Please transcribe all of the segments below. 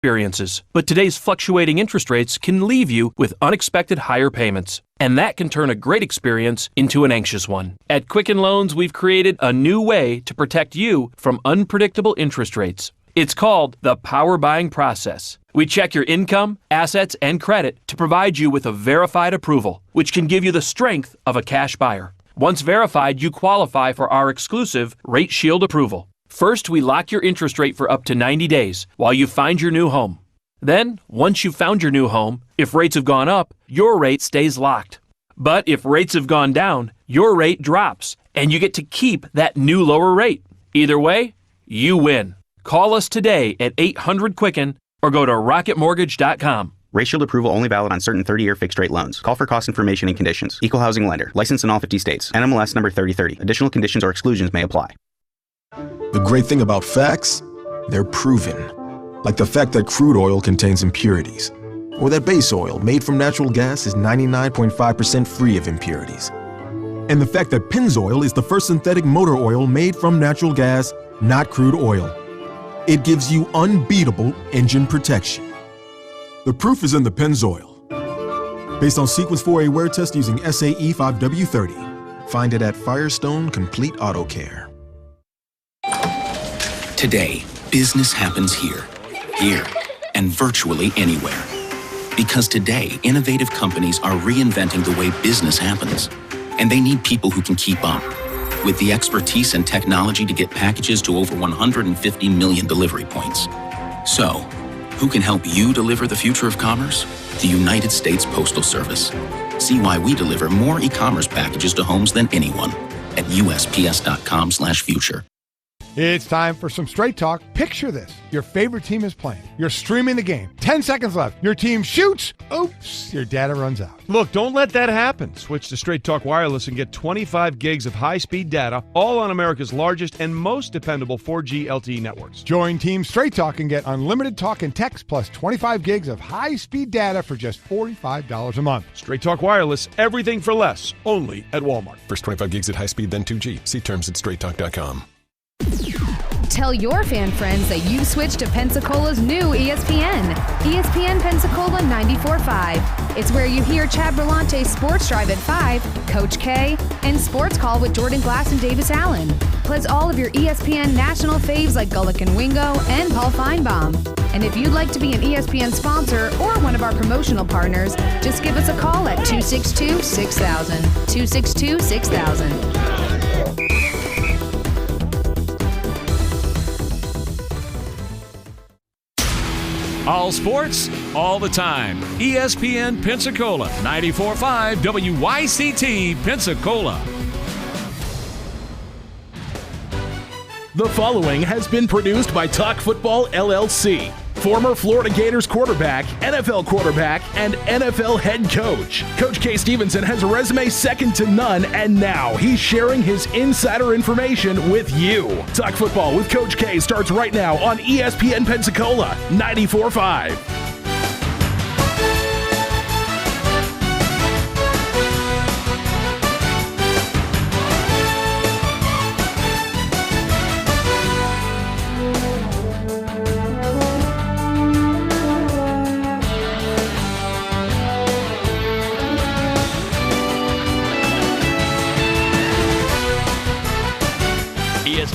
experiences, but today's fluctuating interest rates can leave you with unexpected higher payments. And that can turn a great experience into an anxious one. At Quicken Loans, we've created a new way to protect you from unpredictable interest rates. It's called the power buying process. We check your income, assets, and credit to provide you with a verified approval, which can give you the strength of a cash buyer. Once verified, you qualify for our exclusive Rate Shield approval. First, we lock your interest rate for up to 90 days while you find your new home. Then, once you've found your new home, if rates have gone up, your rate stays locked. But if rates have gone down, your rate drops, and you get to keep that new lower rate. Either way, you win. Call us today at 800-QUICKEN or go to rocketmortgage.com. Rate Shield approval only valid on certain 30-year fixed-rate loans. Call for cost information and conditions. Equal housing lender. Licensed in all 50 states. NMLS number 3030. Additional conditions or exclusions may apply. The great thing about facts, they're proven. Like the fact that crude oil contains impurities. Or that base oil made from natural gas is 99.5% free of impurities. And the fact that Pennzoil is the first synthetic motor oil made from natural gas, not crude oil. It gives you unbeatable engine protection. The proof is in the Pennzoil. Based on Sequence 4A wear test using SAE 5W30. Find it at Firestone Complete Auto Care. Today, business happens here, and virtually anywhere. Because today, innovative companies are reinventing the way business happens. And they need people who can keep up. With the expertise and technology to get packages to over 150 million delivery points. So, who can help you deliver the future of commerce? The United States Postal Service. See why we deliver more e-commerce packages to homes than anyone at USPS.com/future. It's time for some straight talk. Picture this. Your favorite team is playing. You're streaming the game. 10 seconds left. Your team shoots. Oops, your data runs out. Look, don't let that happen. Switch to Straight Talk Wireless and get 25 gigs of high-speed data, all on America's largest and most dependable 4G LTE networks. Join Team Straight Talk and get unlimited talk and text plus 25 gigs of high-speed data for just $45 a month. Straight Talk Wireless, everything for less, only at Walmart. First 25 gigs at high speed, then 2G. See terms at straighttalk.com. Tell your fan friends that you've switched to Pensacola's new ESPN. ESPN Pensacola 94.5. It's where you hear Chad Berlante's Sports Drive at 5, Coach K, and Sports Call with Jordan Glass and Davis Allen. Plus all of your ESPN national faves like Gullick and Wingo and Paul Feinbaum. And if you'd like to be an ESPN sponsor or one of our promotional partners, just give us a call at 262-6000. 262-6000. All sports, all the time. ESPN Pensacola, 94.5 WYCT Pensacola. The following has been produced by Talk Football LLC. Former Florida Gators quarterback, NFL quarterback, and NFL head coach. Coach K. Stevenson has a resume second to none, and now he's sharing his insider information with you. Talk Football with Coach K starts right now on ESPN Pensacola 94.5.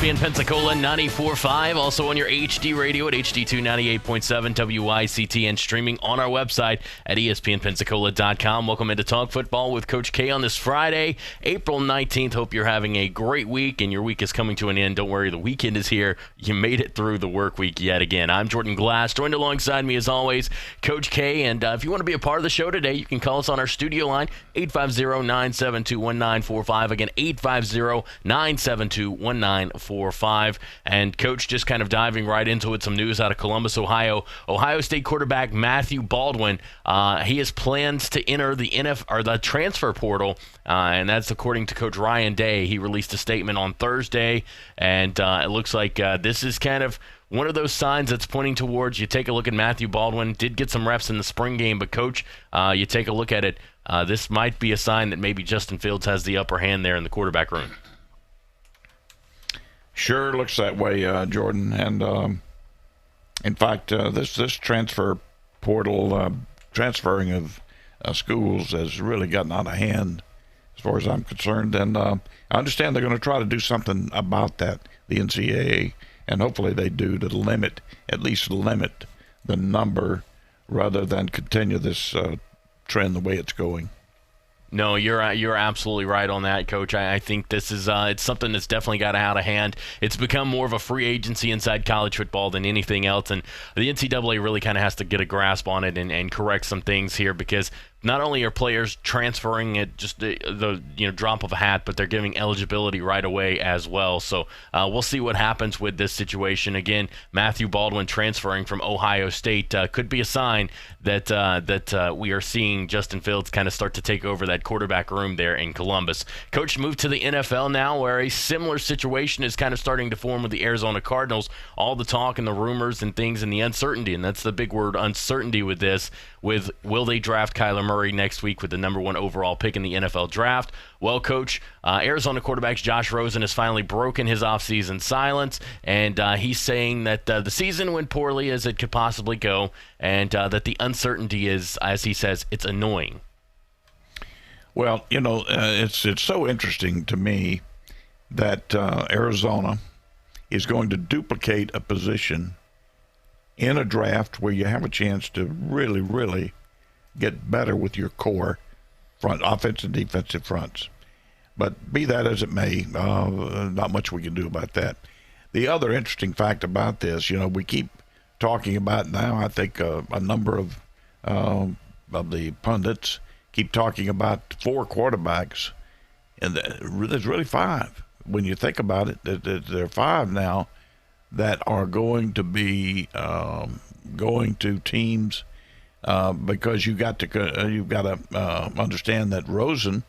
ESPN Pensacola 94.5, also on your HD radio at HD2 98.7 WYCT and streaming on our website at ESPNpensacola.com. Welcome into Talk Football with Coach K on this Friday, April 19th. Hope you're having a great week and your week is coming to an end. Don't worry, the weekend is here. You made it through the work week yet again. I'm Jordan Glass, joined alongside me as always, Coach K. And if you want to be a part of the show today, you can call us on our studio line, 850-972-1945. Again, 850-972-1945. And Coach, just kind of diving right into it, some news out of Columbus, Ohio. Ohio State quarterback Matthew Baldwin, he has plans to enter the transfer portal, and that's according to Coach Ryan Day. He released a statement on Thursday, and it looks like this is kind of one of those signs that's pointing towards, you take a look at Matthew Baldwin, did get some reps in the spring game, but Coach, you take a look at it, this might be a sign that maybe Justin Fields has the upper hand there in the quarterback room. Sure looks that way, Jordan. And In fact, this transfer portal transferring of schools has really gotten out of hand as far as I'm concerned. And I understand they're going to try to do something about that, the NCAA, and hopefully they do to at least limit the number rather than continue this trend the way it's going. No, you're absolutely right on that, Coach. I think this is it's something that's definitely got out of hand. It's become more of a free agency inside college football than anything else, and the NCAA really kind of has to get a grasp on it and correct some things here, because not only are players transferring at just the drop of a hat, but they're giving eligibility right away as well. So we'll see what happens with this situation. Again, Matthew Baldwin transferring from Ohio State could be a sign that we are seeing Justin Fields kind of start to take over that quarterback room there in Columbus. Coach, moved to the NFL now, where a similar situation is kind of starting to form with the Arizona Cardinals. All the talk and the rumors and things and the uncertainty, and that's the big word, uncertainty with this, with will they draft Kyler Murray next week with the number 1 overall pick in the NFL draft? Well, Coach, Arizona quarterback Josh Rosen has finally broken his offseason silence, and he's saying that the season went poorly as it could possibly go, and that the uncertainty is, as he says, it's annoying. Well, it's so interesting to me that Arizona is going to duplicate a position in a draft where you have a chance to really, really get better with your core front, offensive and defensive fronts. But be that as it may, not much we can do about that. The other interesting fact about this, we keep talking about now, I think a number of the pundits keep talking about 4 quarterbacks, and there's really 5. When you think about it, there are 5 now that are going to be going to teams because you've got to understand that Rosen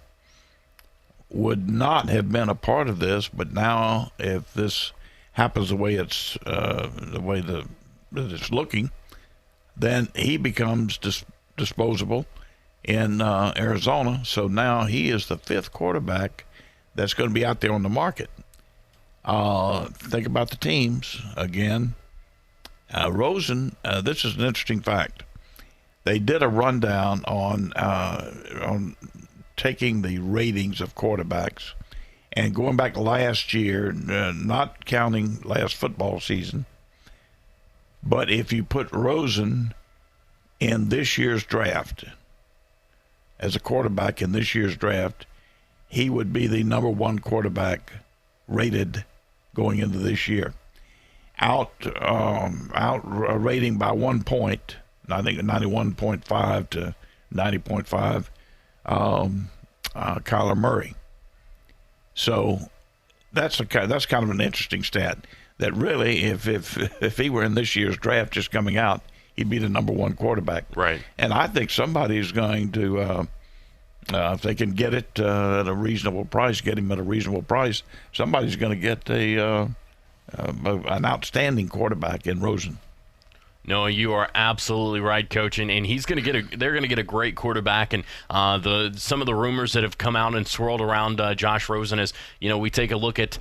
would not have been a part of this, but now if this happens the way it's that it's looking, then he becomes disposable in Arizona. So now he is the 5th quarterback that's going to be out there on the market. Think about the teams again. Rosen, this is an interesting fact. They did a rundown on taking the ratings of quarterbacks and going back last year, not counting last football season, but if you put Rosen in this year's draft as a quarterback in this year's draft, he would be the number 1 quarterback rated going into this year. Out rating by 1 point, I think 91.5 to 90.5, Kyler Murray. So that's kind of an interesting stat. That really, if he were in this year's draft just coming out, he'd be the number 1 quarterback. Right. And I think somebody's going to, if they can get it at a reasonable price, get him at a reasonable price, somebody's going to get an outstanding quarterback in Rosen. No, you are absolutely right, Coach, and he's going to get they're going to get a great quarterback. And some of the rumors that have come out and swirled around Josh Rosen is, we take a look at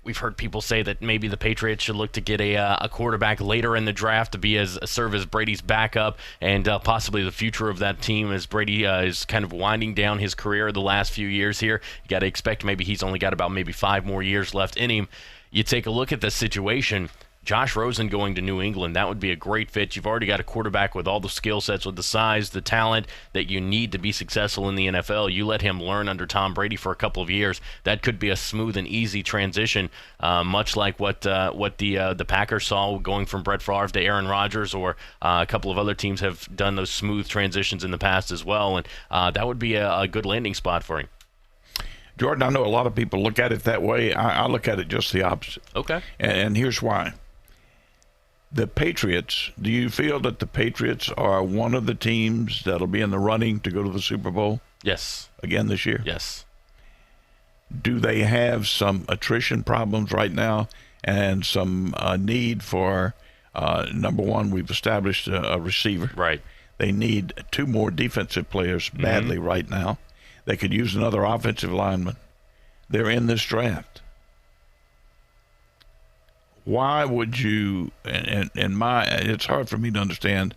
we've heard people say that maybe the Patriots should look to get a quarterback later in the draft to serve as Brady's backup and possibly the future of that team as Brady is kind of winding down his career the last few years here. You got to expect maybe he's only got about 5 more years left in him. You take a look at the situation. Josh Rosen going to New England, that would be a great fit. You've already got a quarterback with all the skill sets, with the size, the talent that you need to be successful in the NFL. You let him learn under Tom Brady for a couple of years. That could be a smooth and easy transition, much like what the Packers saw going from Brett Favre to Aaron Rodgers, or a couple of other teams have done those smooth transitions in the past as well. And that would be a good landing spot for him. Jordan, I know a lot of people look at it that way. I look at it just the opposite. Okay. And here's why. The Patriots, do you feel that the Patriots are one of the teams that'll be in the running to go to the Super Bowl? Yes. Again this year? Yes. Do they have some attrition problems right now and some need for, number 1, we've established a receiver. Right. They need 2 more defensive players badly right now. They could use another offensive lineman. They're in this draft. why would you? And it's hard for me to understand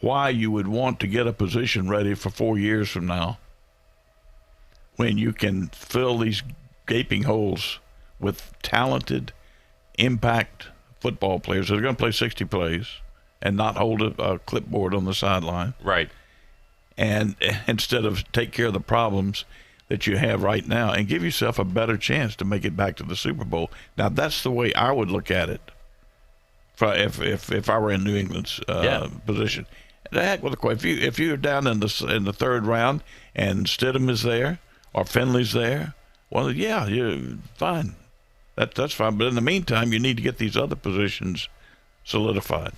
why you would want to get a position ready for 4 years from now when you can fill these gaping holes with talented, impact football players that are going to play 60 plays and not hold a clipboard on the sideline. Right. And instead of take care of the problems that you have right now and give yourself a better chance to make it back to the Super Bowl. Now, that's the way I would look at it if I were in New England's position. The heck with the question. If you're down in the third round and Stidham is there or Finley's there, well, yeah, you're fine. That's fine. But in the meantime, you need to get these other positions solidified.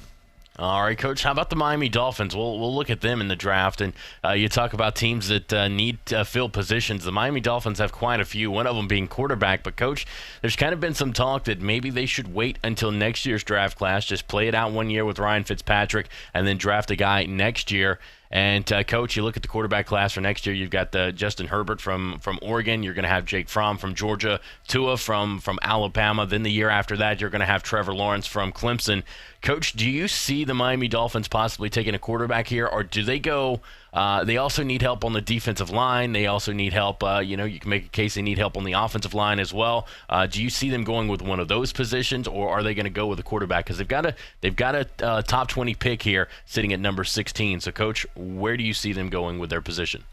All right, Coach, how about the Miami Dolphins? We'll look at them in the draft, and you talk about teams that need to fill positions. The Miami Dolphins have quite a few, one of them being quarterback. But, Coach, there's kind of been some talk that maybe they should wait until next year's draft class, just play it out 1 year with Ryan Fitzpatrick, and then draft a guy next year. And, Coach, you look at the quarterback class for next year, you've got Justin Herbert from Oregon. You're going to have Jake Fromm from Georgia, Tua from Alabama. Then the year after that, you're going to have Trevor Lawrence from Clemson. Coach, do you see the Miami Dolphins possibly taking a quarterback here, or do they go they also need help on the defensive line. They also need help, you can make a case they need help on the offensive line as well. Do you see them going with one of those positions, or are they going to go with a quarterback? Because they've got a top 20 pick here sitting at number 16. So, Coach, where do you see them going with their position?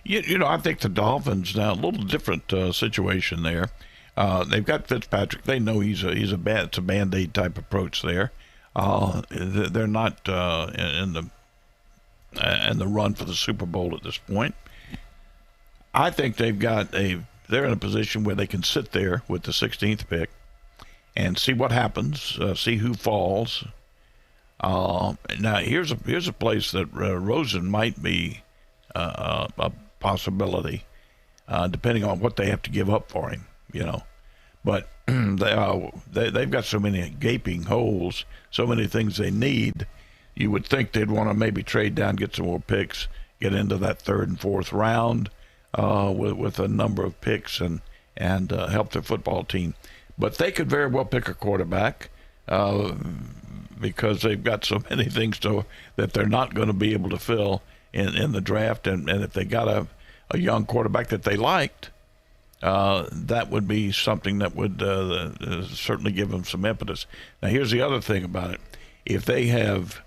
I think the Dolphins now, a little different situation there. They've got Fitzpatrick. They know it's a Band-Aid type approach there. They're not in the run for the Super Bowl at this point. I think they're in a position where they can sit there with the 16th pick and see what happens, see who falls. Now here's a place that Rosen might be a possibility, depending on what they have to give up for him. But they've got so many gaping holes, so many things they need. You would think they'd want to maybe trade down, get some more picks, get into that third and fourth round with a number of picks and help their football team. But they could very well pick a quarterback because they've got so many things that they're not going to be able to fill in the draft. And if they got a young quarterback that they liked, that would be something that would certainly give them some impetus. Now, here's the other thing about it. If they have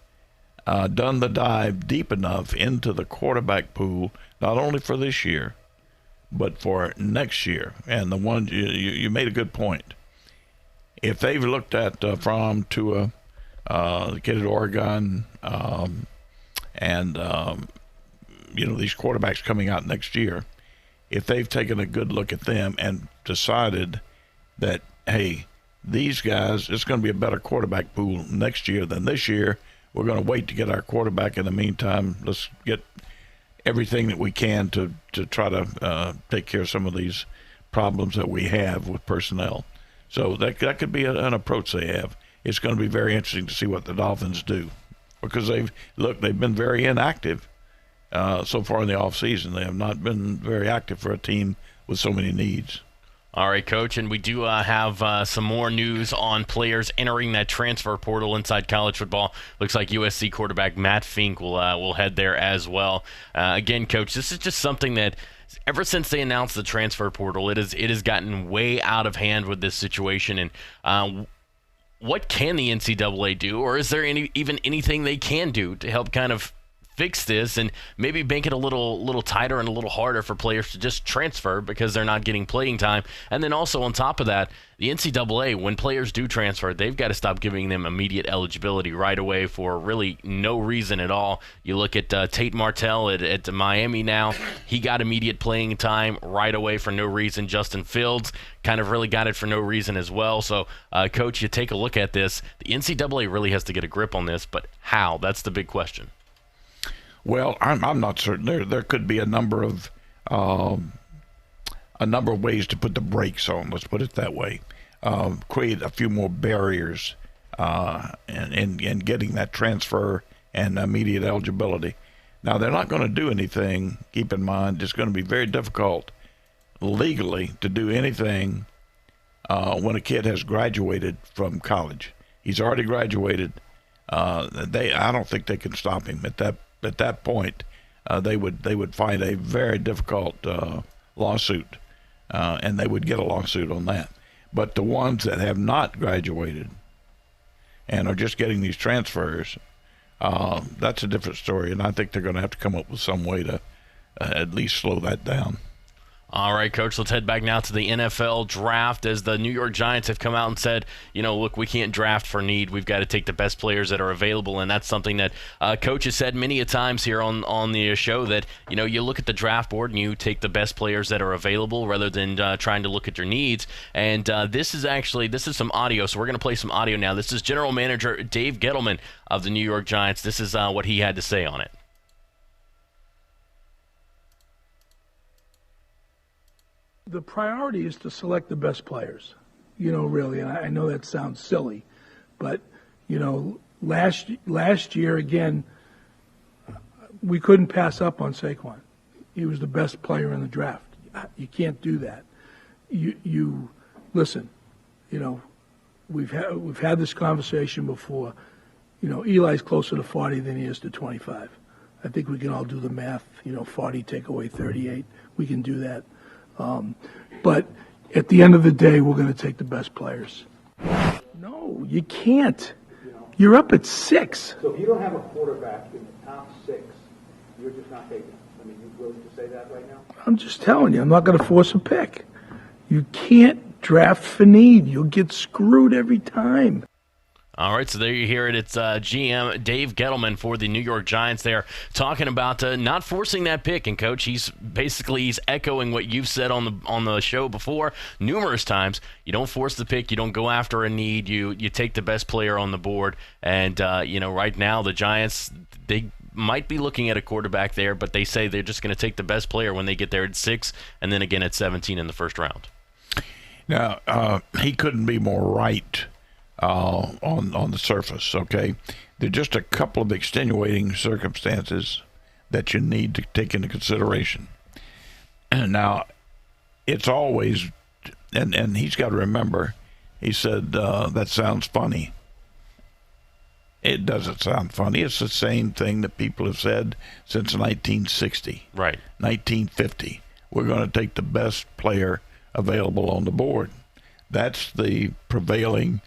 done the dive deep enough into the quarterback pool, not only for this year, but for next year, and the one you made a good point. If they've looked at Fromm, Tua, the kid at Oregon, and these quarterbacks coming out next year, if they've taken a good look at them and decided that, hey, these guys, it's going to be a better quarterback pool next year than this year, we're going to wait to get our quarterback. In the meantime, let's get everything that we can to try to take care of some of these problems that we have with personnel. So that could be an approach they have. It's going to be very interesting to see what the Dolphins do, because they've been very inactive so far in the offseason. They have not been very active for a team with so many needs. All right, Coach, and we do have some more news on players entering that transfer portal inside college football. Looks like USC quarterback Matt Fink will head there as well. Again, Coach, this is just something that ever since they announced the transfer portal, it has gotten way out of hand with this situation. And what can the NCAA do, or is there even anything they can do to help kind of fix this and maybe make it a little tighter and a little harder for players to just transfer because they're not getting playing time? And then also on top of that, the NCAA, when players do transfer, they've got to stop giving them immediate eligibility right away for really no reason at all. You look at Tate Martell at Miami now. He got immediate playing time right away for no reason. Justin Fields kind of really got it for no reason as well. So, Coach, you take a look at this. The NCAA really has to get a grip on this, but how? That's the big question. Well, I'm not certain. There could be a number of ways to put the brakes on. Let's put it that way. Create a few more barriers in getting that transfer and immediate eligibility. Now, they're not going to do anything. Keep in mind, it's going to be very difficult legally to do anything when a kid has graduated from college. He's already graduated. I don't think they can stop him at that point. They would find a very difficult lawsuit, and they would get a lawsuit on that. But the ones that have not graduated and are just getting these transfers, that's a different story, and I think they're going to have to come up with some way to at least slow that down. All right, Coach, let's head back now to the NFL draft as the New York Giants have come out and said, look, we can't draft for need. We've got to take the best players that are available, and that's something that Coach has said many a times here on the show that, you look at the draft board and you take the best players that are available rather than trying to look at your needs. And this is some audio, so we're going to play some audio now. This is General Manager Dave Gettleman of the New York Giants. This is what he had to say on it. The priority is to select the best players, really. And I know that sounds silly, but, last year, again, we couldn't pass up on Saquon. He was the best player in the draft. You can't do that. You listen, we've had this conversation before. Eli's closer to 40 than he is to 25. I think we can all do the math, 40 take away 38. We can do that. But at the end of the day, we're going to take the best players. No, you can't. You're up at 6. So if you don't have a quarterback in the top 6, you're just not taking it. I mean, you willing to say that right now? I'm just telling you, I'm not going to force a pick. You can't draft for need. You'll get screwed every time. All right, so there you hear it. It's GM Dave Gettleman for the New York Giants there talking about not forcing that pick. And, Coach, he's echoing what you've said on the show before numerous times. You don't force the pick. You don't go after a need. You take the best player on the board. And, right now the Giants, they might be looking at a quarterback there, but they say they're just going to take the best player when they get there at 6 and then again at 17 in the first round. Now, he couldn't be more right. On the surface, okay? There are just a couple of extenuating circumstances that you need to take into consideration. And now, it's always, and he's got to remember, he said, that sounds funny. It doesn't sound funny. It's the same thing that people have said since 1960. Right. 1950. We're going to take the best player available on the board. That's the prevailing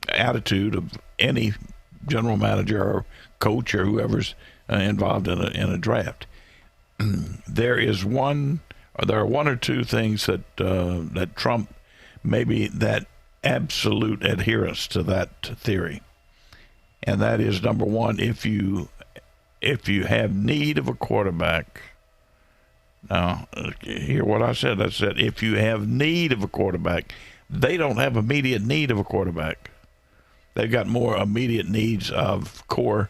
attitude of any general manager or coach or whoever's involved in a draft. There are one or two things that trump maybe that absolute adherence to that theory, and that is, number one, if you have need of a quarterback. Now, hear what I said. I said if you have need of a quarterback. They don't have immediate need of a quarterback. They've got more immediate needs of core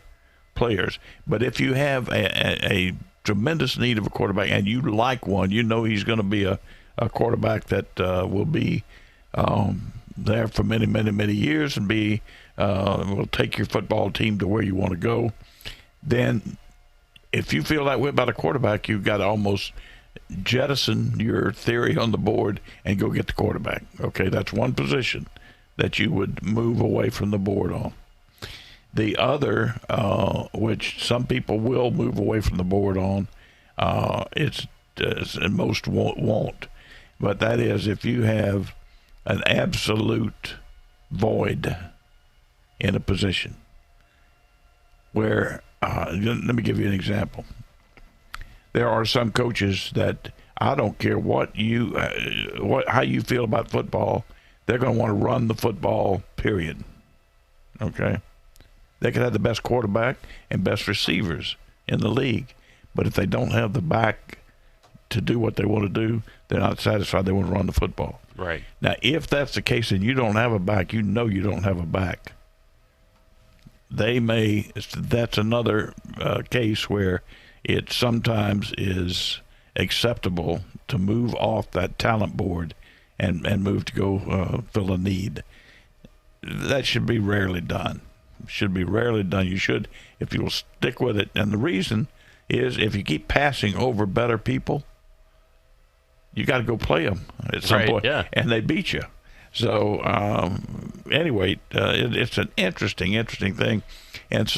players. But if you have a tremendous need of a quarterback and you like one, he's going to be a quarterback that will be there for many, many, many years and will take your football team to where you want to go. Then if you feel that way about a quarterback, you've got to almost jettison your theory on the board and go get the quarterback. Okay, that's one position that you would move away from the board on. The other, which some people will move away from the board on, and most won't, but that is if you have an absolute void in a position where, let me give you an example. There are some coaches that I don't care how you feel about football, they're going to want to run the football, period. Okay? They could have the best quarterback and best receivers in the league, but if they don't have the back to do what they want to do, they're not satisfied. They want to run the football. Right. Now, if that's the case and you don't have a back, you don't have a back. That's another case where it sometimes is acceptable to move off that talent board and move to go fill a need. That should be rarely done. You should, if you'll stick with it. And the reason is if you keep passing over better people, you got to go play them at some point, and they beat you. So anyway, it's an interesting thing, and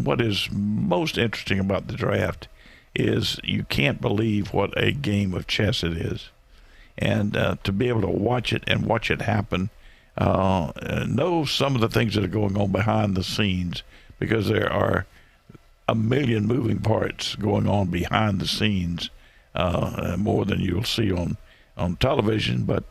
what is most interesting about the draft is you can't believe what a game of chess it is, and to be able to watch it and watch it happen, know some of the things that are going on behind the scenes, because there are a million moving parts going on behind the scenes, more than you'll see on television, but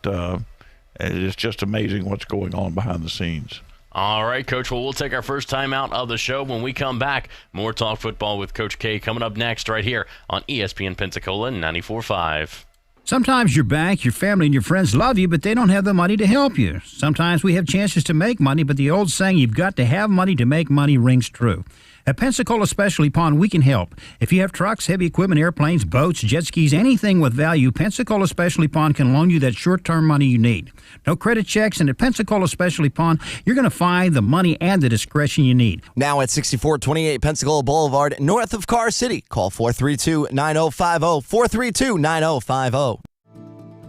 it's just amazing what's going on behind the scenes. All right, Coach. Well, we'll take our first time out of the show. When we come back, more Talk Football with Coach K coming up next right here on ESPN Pensacola 94.5. Sometimes your bank, your family, and your friends love you, but they don't have the money to help you. Sometimes we have chances to make money, but the old saying, you've got to have money to make money, rings true. At Pensacola Specialty Pond, we can help. If you have trucks, heavy equipment, airplanes, boats, jet skis, anything with value, Pensacola Specialty Pond can loan you that short-term money you need. No credit checks, and at Pensacola Specialty Pond, you're going to find the money and the discretion you need. Now at 6428 Pensacola Boulevard, north of Car City. Call 432-9050, 432-9050.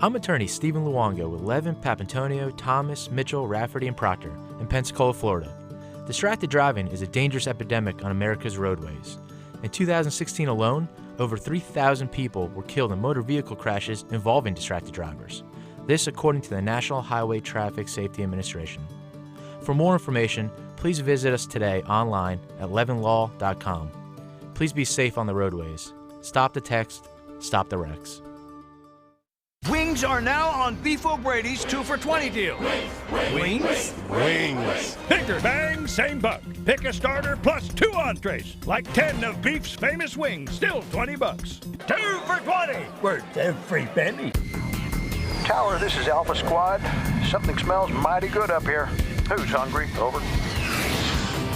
I'm attorney Stephen Luongo with Levin, Papantonio, Thomas, Mitchell, Rafferty, and Proctor in Pensacola, Florida. Distracted driving is a dangerous epidemic on America's roadways. In 2016 alone, over 3,000 people were killed in motor vehicle crashes involving distracted drivers. This according to the National Highway Traffic Safety Administration. For more information, please visit us today online at levinlaw.com. Please be safe on the roadways. Stop the text, stop the wrecks. Wings are now on Beef O'Brady's 2 for $20 deal. Wings? Wings. Bigger bang, same buck. Pick a starter plus 2 entrees. Like 10 of Beef's famous wings, still $20. 2 for $20. Worth every penny. Tower, this is Alpha Squad. Something smells mighty good up here. Who's hungry? Over.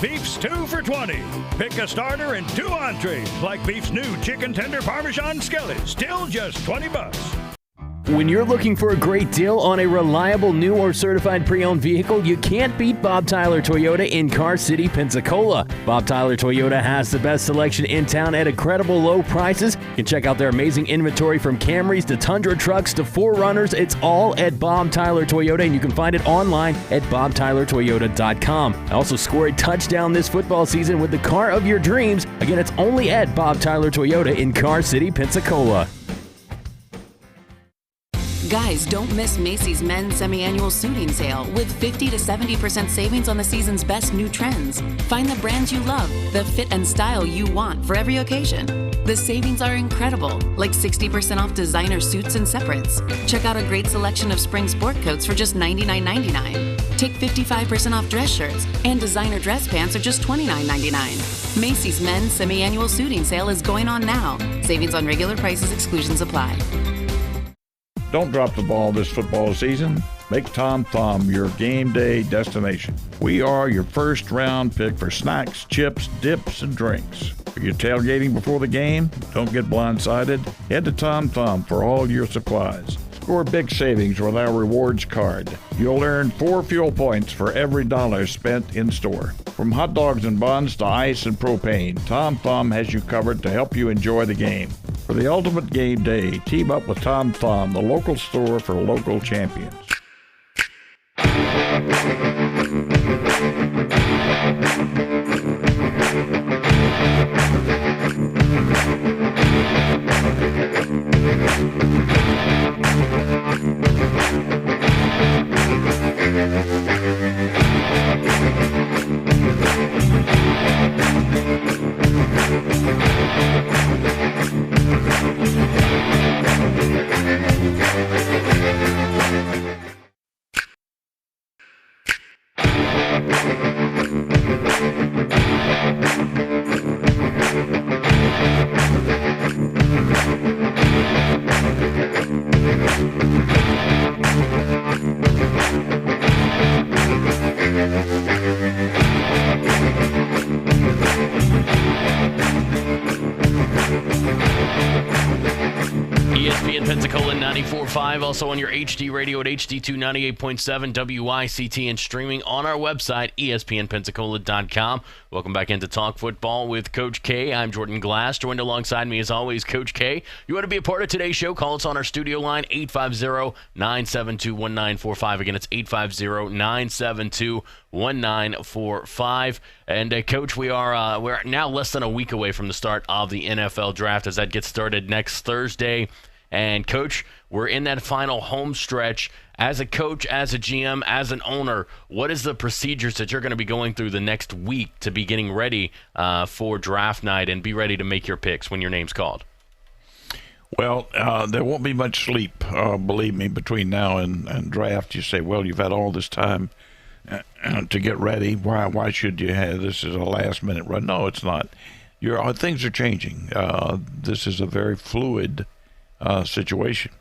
Beef's 2 for $20. Pick a starter and 2 entrees. Like Beef's new chicken tender Parmesan skillet, still just $20. When you're looking for a great deal on a reliable new or certified pre-owned vehicle, you can't beat Bob Tyler Toyota in Car City, Pensacola. Bob Tyler Toyota has the best selection in town at incredible low prices. You can check out their amazing inventory from Camrys to Tundra trucks to 4Runners. It's all at Bob Tyler Toyota, and you can find it online at bobtylertoyota.com. Also score a touchdown this football season with the car of your dreams. Again, it's only at Bob Tyler Toyota in Car City, Pensacola. Guys, don't miss Macy's men's semi-annual suiting sale with 50 to 70% savings on the season's best new trends. Find the brands you love, the fit and style you want for every occasion. The savings are incredible, like 60% off designer suits and separates. Check out a great selection of spring sport coats for just $99.99. Take 55% off dress shirts, and designer dress pants are just $29.99. Macy's men's semi-annual suiting sale is going on now. Savings on regular prices, exclusions apply. Don't drop the ball this football season. Make Tom Thumb your game day destination. We are your first round pick for snacks, chips, dips, and drinks. Are you tailgating before the game? Don't get blindsided. Head to Tom Thumb for all your supplies. Score big savings with our rewards card. You'll earn 4 fuel points for every $1 spent in store. From hot dogs and buns to ice and propane, Tom Thumb has you covered to help you enjoy the game. For the ultimate game day, team up with Tom Thumb, the local store for local champions. Pensacola 94.5, also on your HD radio at HD2 98.7 WICT, and streaming on our website, ESPNpensacola.com. Welcome back into Talk Football with Coach K. I'm Jordan Glass, joined alongside me as always, Coach K. You want to be a part of today's show? Call us on our studio line, 850-972-1945. Again, it's 850-972-1945. And Coach, we're now less than a week away from the start of the NFL draft, as that gets started next Thursday. And Coach, we're in that final home stretch. As a coach, as a GM, as an owner, what is the procedures that you're going to be going through the next week to be getting ready for draft night and be ready to make your picks when your name's called? Well, there won't be much sleep, believe me, between now and draft. You say, well, you've had all this time to get ready. Why should you have this is a last-minute run? No, it's not. Things are changing. This is a very fluid situation.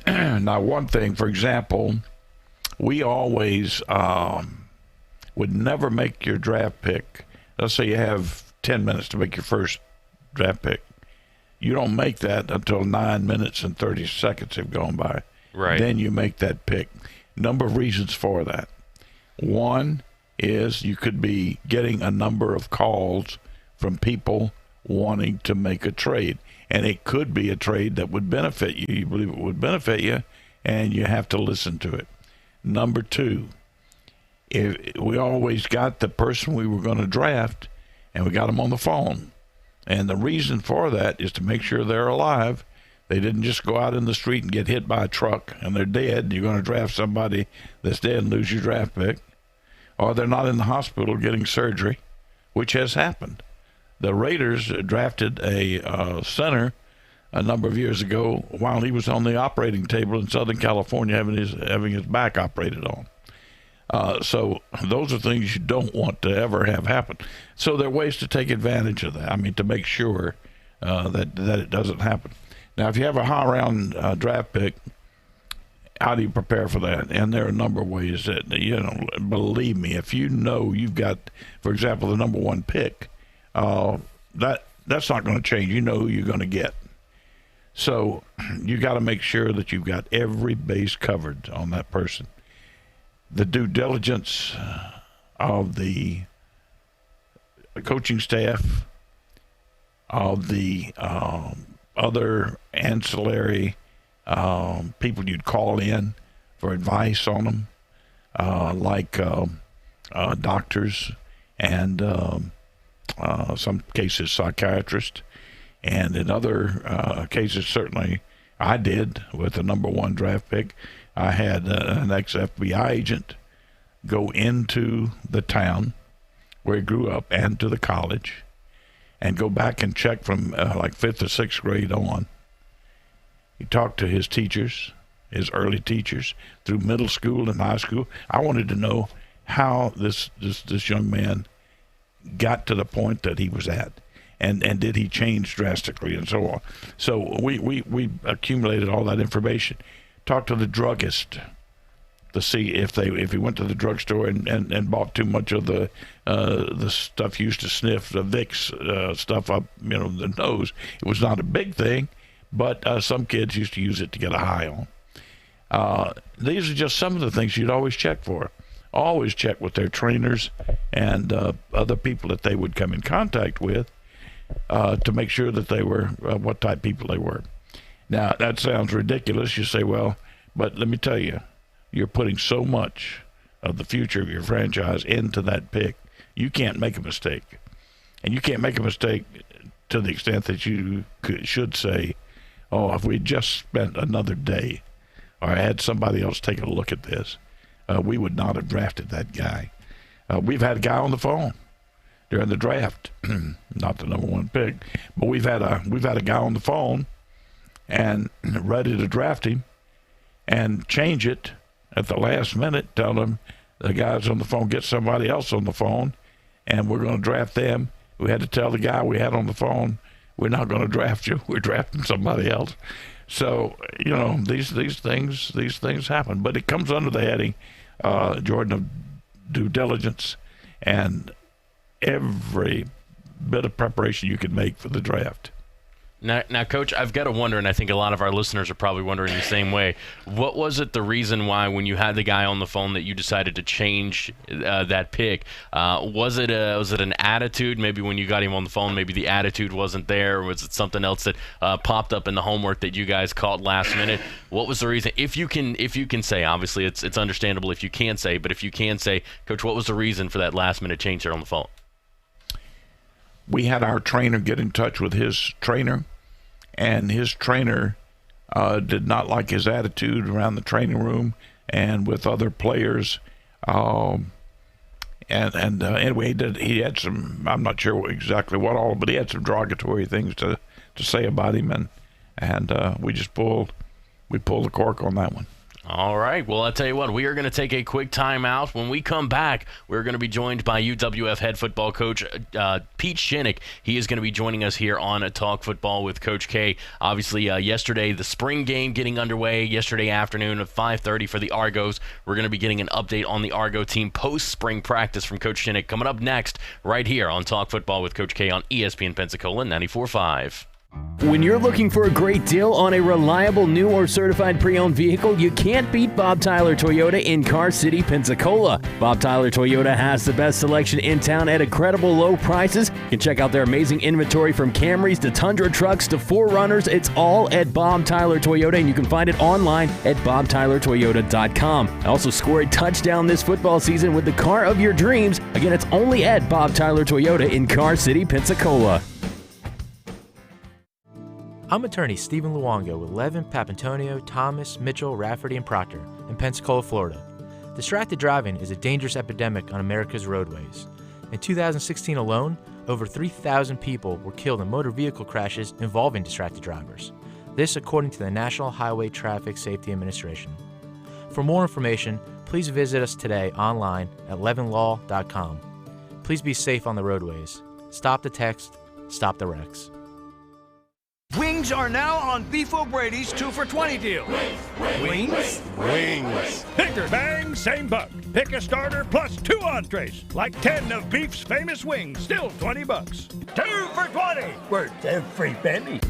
Now, one thing, for example, we always would never make your draft pick. Let's say you have 10 minutes to make your first draft pick. You don't make that until 9 minutes and 30 seconds have gone by. Right. Then you make that pick. Number of reasons for that. One is you could be getting a number of calls from people wanting to make a trade. And it could be a trade that would benefit you. You believe it would benefit you, and you have to listen to it. Number two, if we always got the person we were going to draft, and we got them on the phone. And the reason for that is to make sure they're alive. They didn't just go out in the street and get hit by a truck, and they're dead. You're going to draft somebody that's dead and lose your draft pick. Or they're not in the hospital getting surgery, which has happened. The Raiders drafted a center a number of years ago while he was on the operating table in Southern California having his back operated on. So those are things you don't want to ever have happen. So there are ways to take advantage of that. I mean, to make sure that it doesn't happen. Now, if you have a high-round draft pick, how do you prepare for that? And there are a number of ways that, believe me, if you know you've got, for example, the number one pick, that's not going to change. You know who you're going to get. So you got to make sure that you've got every base covered on that person. The due diligence of the coaching staff, of the other ancillary people you'd call in for advice on them, like doctors and some cases psychiatrists, and in other cases certainly I did with the number one draft pick. I had an ex-FBI agent go into the town where he grew up and to the college and go back and check from like 5th or 6th grade on. He talked to his teachers, his early teachers, through middle school and high school. I wanted to know how this young man got to the point that he was at, and did he change drastically, and so on. So we accumulated all that information. Talked to the druggist to see if he went to the drugstore and bought too much of the stuff used to sniff, the Vicks stuff up the nose. It was not a big thing, but some kids used to use it to get a high on. These are just some of the things you'd always check for. Always check with their trainers and other people that they would come in contact with to make sure that they were what type of people they were. Now, that sounds ridiculous. You say, well, but let me tell you, you're putting so much of the future of your franchise into that pick. You can't make a mistake. And you can't make a mistake to the extent that you should say, oh, if we just spent another day or had somebody else take a look at this, we would not have drafted that guy. We've had a guy on the phone during the draft, not the number one pick, but we've had a guy on the phone and ready to draft him and change it at the last minute, tell him the guy's on the phone, get somebody else on the phone, and we're going to draft them. We had to tell the guy we had on the phone, we're not going to draft you, we're drafting somebody else. So, these things happen, but it comes under the heading, Jordan, of due diligence and every bit of preparation you can make for the draft. Now, Coach, I've got to wonder, and I think a lot of our listeners are probably wondering the same way. What was it the reason why, when you had the guy on the phone, that you decided to change that pick? Was it an attitude? Maybe when you got him on the phone, maybe the attitude wasn't there. Or was it something else that popped up in the homework that you guys caught last minute? What was the reason? If you can say, obviously it's understandable if you can't say, but if you can say, Coach, what was the reason for that last minute change there on the phone? We had our trainer get in touch with his trainer, and his trainer did not like his attitude around the training room and with other players. Anyway, he had some, I'm not sure exactly what all, but he had some derogatory things to say about him, and we pulled the cork on that one. All right. Well, I'll tell you what, we are going to take a quick timeout. When we come back, we're going to be joined by UWF head football coach Pete Shinnick. He is going to be joining us here on Talk Football with Coach K. Obviously, yesterday, the spring game getting underway yesterday afternoon at 5:30 for the Argos. We're going to be getting an update on the Argo team post-spring practice from Coach Shinnick coming up next right here on Talk Football with Coach K on ESPN Pensacola 94.5. When you're looking for a great deal on a reliable new or certified pre-owned vehicle, you can't beat Bob Tyler Toyota in Car City, Pensacola. Bob Tyler Toyota has the best selection in town at incredible low prices. You can check out their amazing inventory from Camrys to Tundra trucks to 4Runners. It's all at Bob Tyler Toyota, and you can find it online at bobtylertoyota.com. Also score a touchdown this football season with the car of your dreams. Again, it's only at Bob Tyler Toyota in Car City, Pensacola. I'm attorney Stephen Luongo with Levin, Papantonio, Thomas, Mitchell, Rafferty, and Proctor in Pensacola, Florida. Distracted driving is a dangerous epidemic on America's roadways. In 2016 alone, over 3,000 people were killed in motor vehicle crashes involving distracted drivers. This according to the National Highway Traffic Safety Administration. For more information, please visit us today online at levinlaw.com. Please be safe on the roadways. Stop the text, stop the wrecks. Wings are now on Beef O'Brady's 2 for $20 deal. Wings? Wings. Bigger bang, same buck. Pick a starter plus 2 entrees. Like 10 of Beef's famous wings, still $20. 2 for $20. Worth every penny.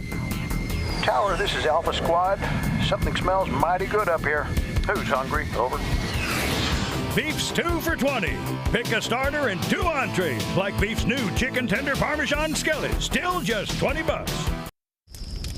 Tower, this is Alpha Squad. Something smells mighty good up here. Who's hungry? Over. Beef's 2 for $20. Pick a starter and 2 entrees. Like Beef's new chicken tender Parmesan skillet, still just $20.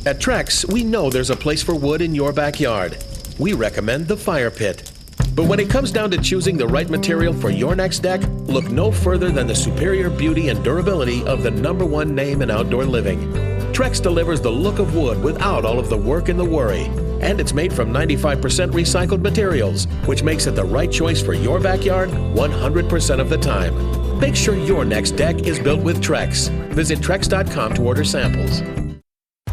At Trex, we know there's a place for wood in your backyard. We recommend the fire pit. But when it comes down to choosing the right material for your next deck, look no further than the superior beauty and durability of the #1 name in outdoor living. Trex delivers the look of wood without all of the work and the worry. And it's made from 95% recycled materials, which makes it the right choice for your backyard 100% of the time. Make sure your next deck is built with Trex. Visit Trex.com to order samples.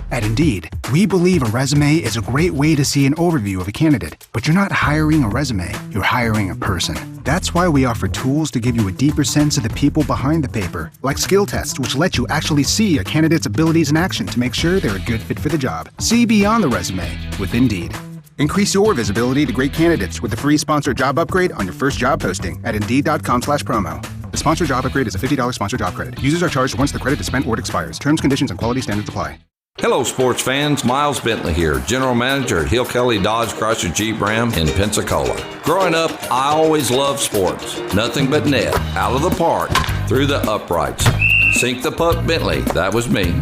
At Indeed, we believe a resume is a great way to see an overview of a candidate, but you're not hiring a resume, you're hiring a person. That's why we offer tools to give you a deeper sense of the people behind the paper, like skill tests, which let you actually see a candidate's abilities in action to make sure they're a good fit for the job. See beyond the resume with Indeed. Increase your visibility to great candidates with the free sponsored job upgrade on your first job posting at Indeed.com/promo. The sponsored job upgrade is a $50 sponsored job credit. Users are charged once the credit is spent or it expires. Terms, conditions, and quality standards apply. Hello, sports fans. Miles Bentley here, General Manager at Hill Kelly Dodge Chrysler Jeep Ram in Pensacola. Growing up, I always loved sports. Nothing but net, out of the park, through the uprights. Sink the puck Bentley, that was me.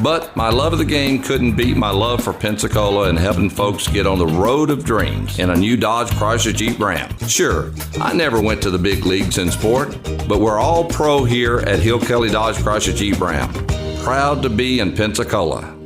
But my love of the game couldn't beat my love for Pensacola and helping folks get on the road of dreams in a new Dodge Chrysler Jeep Ram. Sure, I never went to the big leagues in sport, but we're all pro here at Hill Kelly Dodge Chrysler Jeep Ram. Proud to be in Pensacola.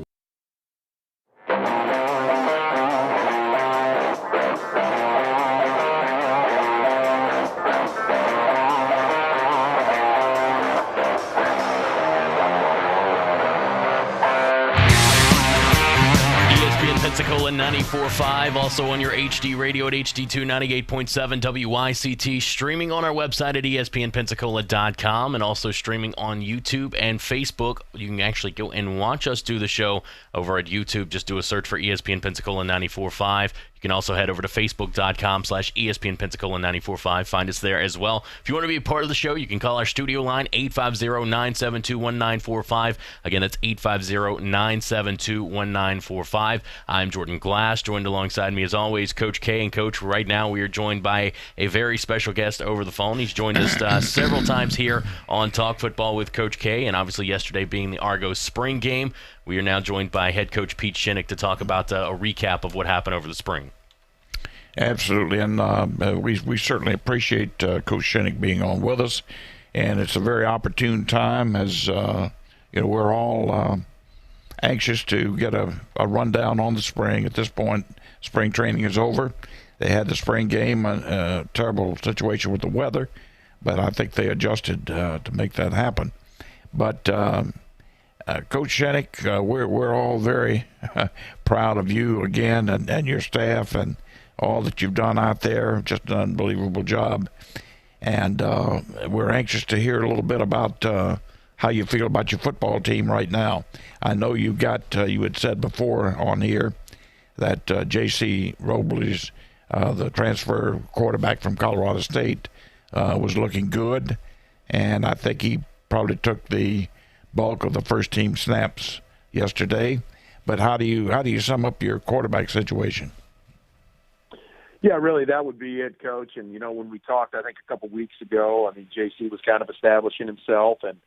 Pensacola 94.5, also on your HD radio at HD2 98.7 WYCT, streaming on our website at ESPNpensacola.com, and also streaming on YouTube and Facebook. You can actually go and watch us do the show over at YouTube. Just do a search for ESPN Pensacola 94.5. You can also head over to facebook.com/ESPN Pensacola 945. Find us there as well. If you want to be a part of the show, you can call our studio line, 850-972-1945. Again, that's 850-972-1945. I'm Jordan Glass, joined alongside me as always, Coach K. And Coach, right now we are joined by a very special guest over the phone. He's joined us several times here on Talk Football with Coach K, and obviously yesterday being the Argos spring game, we are now joined by head coach Pete Shinnick to talk about a recap of what happened over the spring. Absolutely, and we certainly appreciate Coach Shinnick being on with us, and it's a very opportune time as we're all anxious to get a rundown on the spring. At this point, spring training is over. They had the spring game, a terrible situation with the weather, but I think they adjusted to make that happen. But Coach Shinnick, we're all very proud of you again and your staff and all that you've done out there. Just an unbelievable job. And we're anxious to hear a little bit about how you feel about your football team right now. I know you had said before on here that J.C. Robles, the transfer quarterback from Colorado State, was looking good. And I think he probably took the bulk of the first team snaps yesterday. But how do you sum up your quarterback situation? Yeah, really, that would be it, Coach. And, when we talked, I think a couple weeks ago, JC was kind of establishing himself, and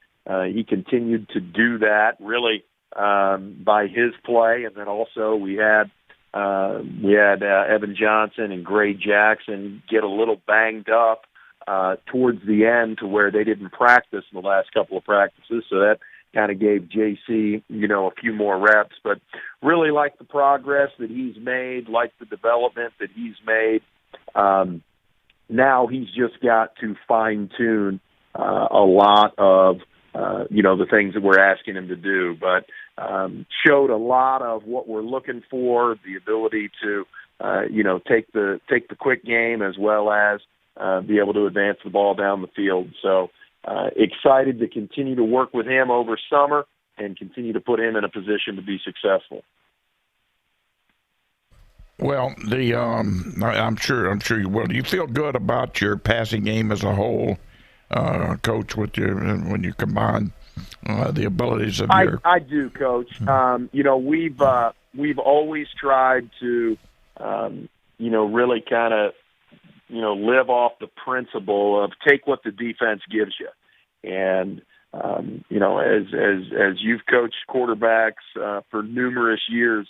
he continued to do that really by his play. And then also we had Evan Johnson and Gray Jackson get a little banged up towards the end to where they didn't practice in the last couple of practices. So that kind of gave JC, a few more reps, but really like the progress that he's made, like the development that he's made. Now he's just got to fine tune a lot of, the things that we're asking him to do, but showed a lot of what we're looking for, the ability to, take the quick game as well as be able to advance the ball down the field. So, excited to continue to work with him over summer and continue to put him in a position to be successful. Well, I'm sure you will. Do you feel good about your passing game as a whole, Coach, when you combine the abilities of your? I do, Coach. We've always tried to, really kind of, live off the principle of take what the defense gives you. And, as you've coached quarterbacks for numerous years,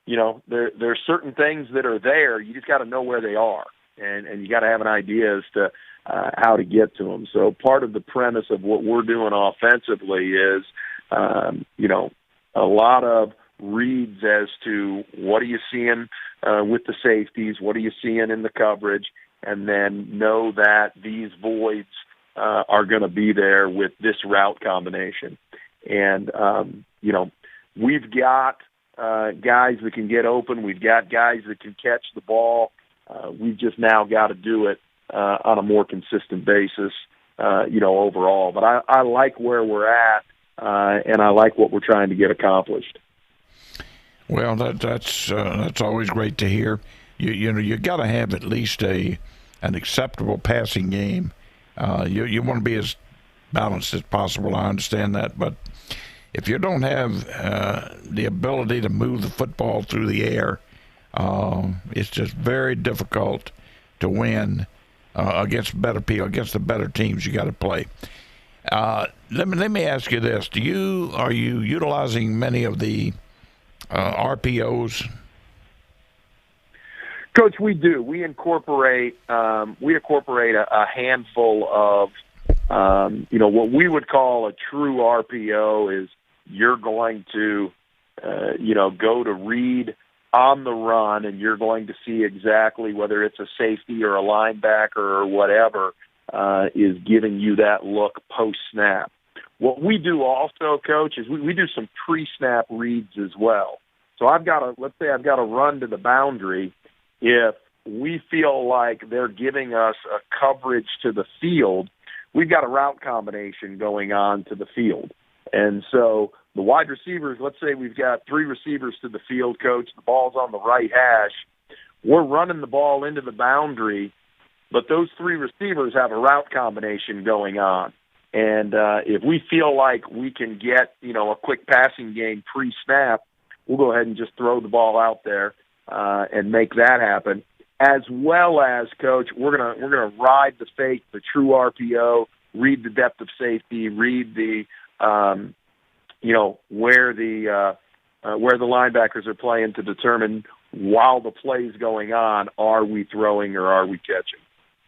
there's certain things that are there. You just got to know where they are, and you got to have an idea as to how to get to them. So part of the premise of what we're doing offensively is, a lot of reads as to what are you seeing with the safeties, what are you seeing in the coverage, and then know that these voids are going to be there with this route combination. And, we've got guys that can get open. We've got guys that can catch the ball. We've just now got to do it on a more consistent basis, overall. But I like where we're at, and I like what we're trying to get accomplished. Well, that's always great to hear. You got to have at least an acceptable passing game. You want to be as balanced as possible. I understand that, but if you don't have the ability to move the football through the air, it's just very difficult to win against better people, against the better teams you got to play. Let me ask you this: are you utilizing many of the RPOs? Coach, we do. We incorporate a handful of what we would call a true RPO. Is you're going to go to read on the run, and you're going to see exactly whether it's a safety or a linebacker or whatever is giving you that look post-snap. What we do also, Coach, is we do some pre-snap reads as well. So let's say I've got to run to the boundary. If we feel like they're giving us a coverage to the field, we've got a route combination going on to the field. And so the wide receivers, let's say we've got three receivers to the field, Coach, the ball's on the right hash. we're running the ball into the boundary, but those three receivers have a route combination going on. And if we feel like we can get, a quick passing game pre-snap, we'll go ahead and just throw the ball out there and make that happen. As well as, Coach, we're gonna ride the fake, the true RPO, read the depth of safety, read the where the linebackers are playing to determine while the play's going on, are we throwing or are we catching,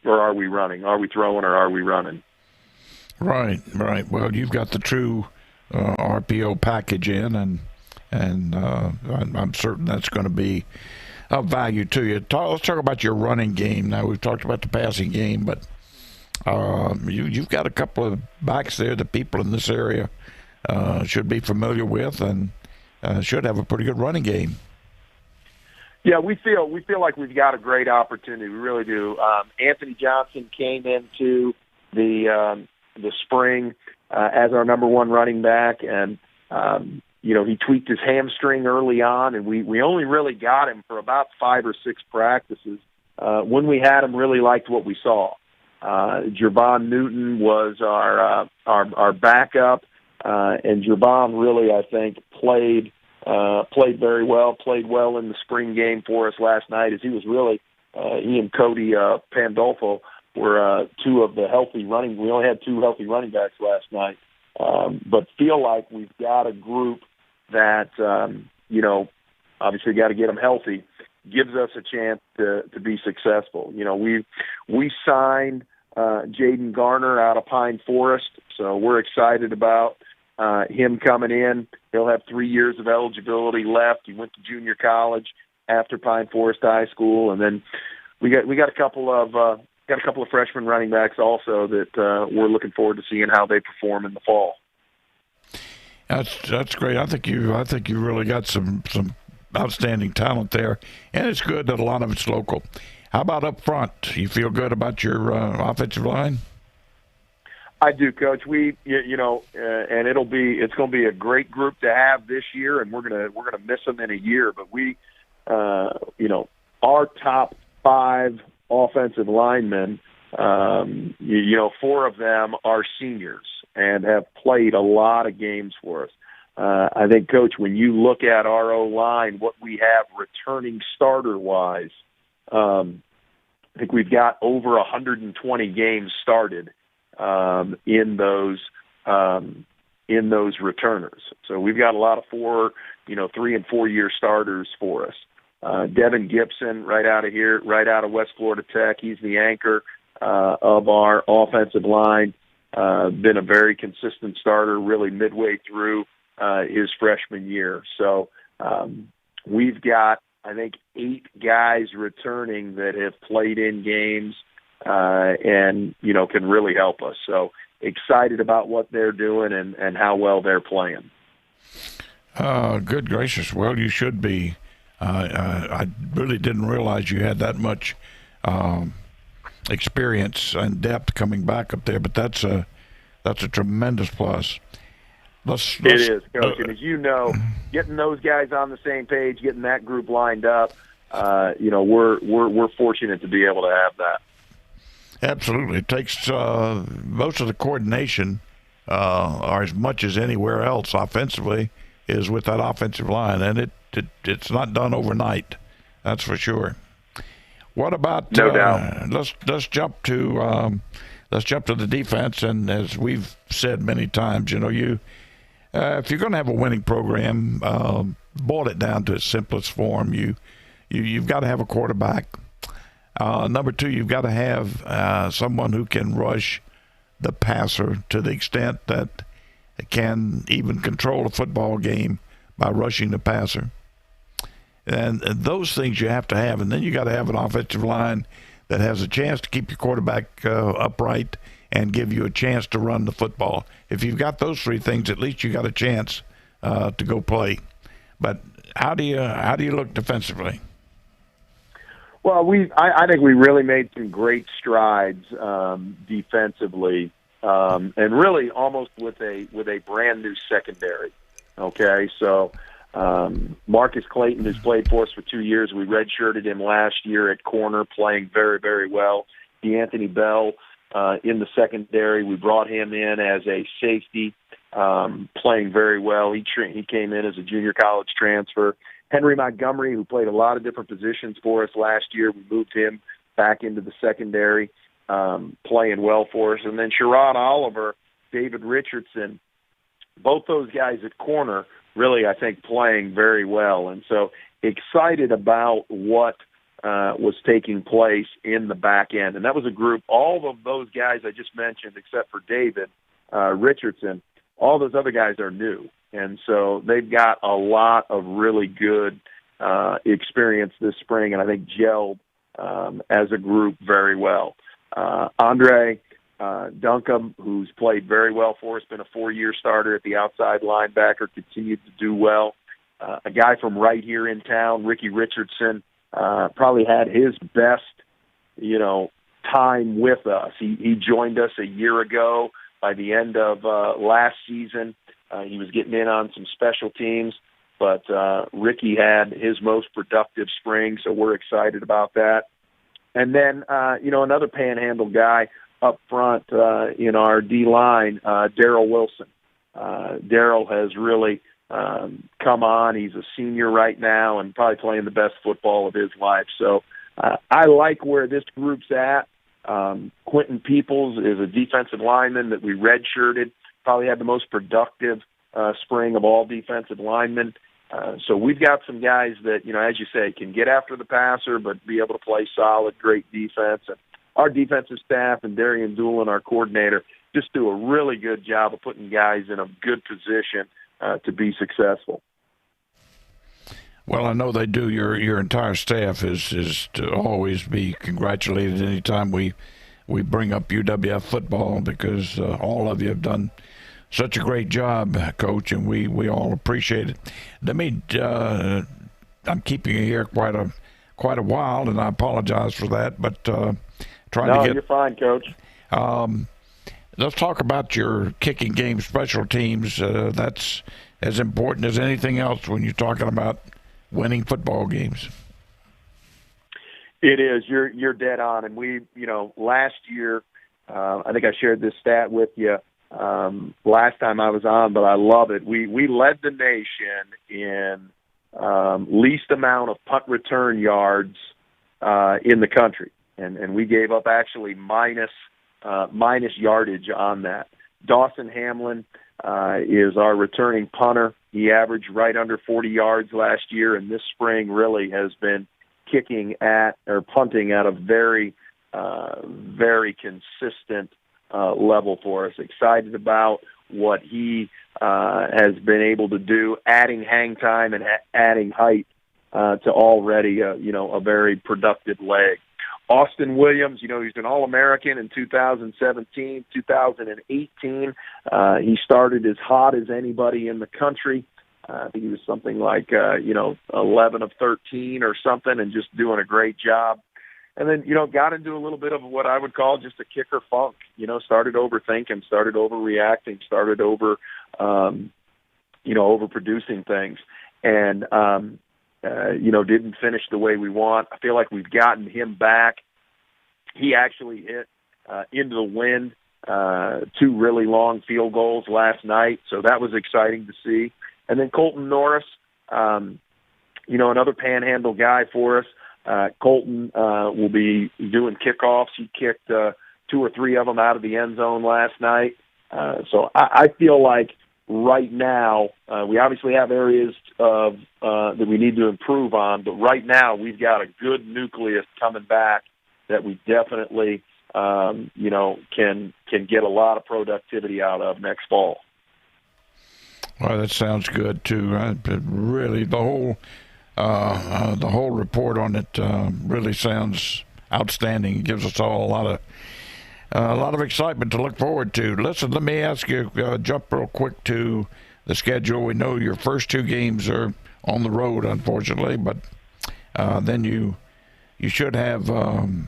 or are we running? Are we throwing or are we running? Right. Well, you've got the true RPO package in, and I'm certain that's going to be of value to you. Let's talk about your running game. Now, we've talked about the passing game, but you've got a couple of backs there that people in this area should be familiar with and should have a pretty good running game. Yeah, we feel like we've got a great opportunity. We really do. Anthony Johnson came into the spring as our number one running back, and he tweaked his hamstring early on, and we only really got him for about 5 or 6 practices. When we had him, really liked what we saw. Jervon Newton was our backup, and Jervon really, I think, played very well, played well in the spring game for us last night, as he was really, he and Cody Pandolfo were two of the healthy running. We only had 2 healthy running backs last night, but feel like we've got a group that, obviously got to get them healthy, gives us a chance to be successful. We signed Jaden Garner out of Pine Forest, so we're excited about him coming in. He'll have 3 years of eligibility left. He went to junior college after Pine Forest High School, and then we got a couple of freshman running backs also that we're looking forward to seeing how they perform in the fall. That's great. I think you really got some outstanding talent there, and it's good that a lot of it's local. How about up front? You feel good about your offensive line? I do, Coach. And it's going to be a great group to have this year, and we're gonna miss them in a year. But our top 5 offensive linemen, 4 of them are seniors and have played a lot of games for us. I think, Coach, when you look at our O-line, what we have returning starter-wise, I think we've got over 120 games started in those returners. So we've got a lot of 3 and 4 year starters for us. Devin Gibson, right out of West Florida Tech, he's the anchor of our offensive line. Been a very consistent starter, really midway through his freshman year. So we've got, I think, 8 guys returning that have played in games and can really help us. So excited about what they're doing and how well they're playing. Good gracious. Well, you should be. I really didn't realize you had that much experience and depth coming back up there, but that's a tremendous plus. It is, Coach, and as you know, getting those guys on the same page, getting that group lined up, we're fortunate to be able to have that. Absolutely, it takes most of the coordination, or as much as anywhere else offensively, is with that offensive line, and it's not done overnight. That's for sure. What about? No doubt. Let's jump to the defense, and as we've said many times, if you're going to have a winning program, boil it down to its simplest form. You've got to have a quarterback. Number 2, you've got to have someone who can rush the passer to the extent that can even control a football game by rushing the passer. And those things you have to have. And then you got to have an offensive line that has a chance to keep your quarterback upright and give you a chance to run the football. If you've got those 3 things, at least you got a chance to go play. But how do you look defensively? Well, I think we really made some great strides defensively, and really almost with a brand new secondary. Okay, so Marcus Clayton, who's played for us for 2 years, we redshirted him last year at corner, playing very, very well. DeAnthony Bell in the secondary, we brought him in as a safety, playing very well. He came in as a junior college transfer. Henry Montgomery, who played a lot of different positions for us last year, we moved him back into the secondary, playing well for us. And then Sherrod Oliver, David Richardson, both those guys at corner, really, I think, playing very well. And so excited about what was taking place in the back end. And that was a group, all of those guys I just mentioned, except for David Richardson, all those other guys are new. And so they've got a lot of really good experience this spring, and I think gelled as a group very well. Andre Duncombe, who's played very well for us, been a 4-year starter at the outside linebacker, continued to do well. A guy from right here in town, Ricky Richardson, probably had his best, time with us. He joined us a year ago. By the end of last season, he was getting in on some special teams, but Ricky had his most productive spring, so we're excited about that. And then, another panhandle guy up front in our D-line, Darrell Wilson. Darrell has really come on. He's a senior right now and probably playing the best football of his life. So I like where this group's at. Quentin Peoples is a defensive lineman that we redshirted, probably had the most productive spring of all defensive linemen. So we've got some guys that, as you say, can get after the passer but be able to play solid, great defense. And our defensive staff and Darian Doolin, our coordinator, just do a really good job of putting guys in a good position to be successful. Well, I know they do. Your entire staff is to always be congratulated anytime we bring up UWF football, because all of you have done such a great job, Coach, and we all appreciate it. Let me. I'm keeping you here quite a while, and I apologize for that. But you're fine, Coach. Let's talk about your kicking game, special teams. That's as important as anything else when you're talking about winning football games. It is. You're dead on. And we, last year, I think I shared this stat with you last time I was on, but I love it. We led the nation in least amount of punt return yards in the country, and we gave up actually minus yardage on that. Dawson Hamlin is our returning punter. He averaged right under 40 yards last year, and this spring really has been kicking at or punting at a very, very consistent level for us. Excited about what he has been able to do, adding hang time and adding height to already a very productive leg. Austin Williams, he's an All-American in 2017, 2018. He started as hot as anybody in the country. I think he was something like, 11 of 13 or something, and just doing a great job. And then, got into a little bit of what I would call just a kicker funk. Started overthinking, started overreacting, started overproducing things. And, didn't finish the way we want. I feel like we've gotten him back. He actually hit into the wind 2 really long field goals last night, so that was exciting to see. And then Colton Norris, another panhandle guy for us. Colton will be doing kickoffs. He kicked 2 or 3 of them out of the end zone last night. So I feel like right now we obviously have areas of that we need to improve on, but right now we've got a good nucleus coming back that we definitely can get a lot of productivity out of next fall. Well, that sounds good too. Really, the whole report on it really sounds outstanding. It gives us all a lot of excitement to look forward to. Listen, let me ask you, jump real quick to the schedule. We know your first 2 games are on the road, unfortunately, but then you should have the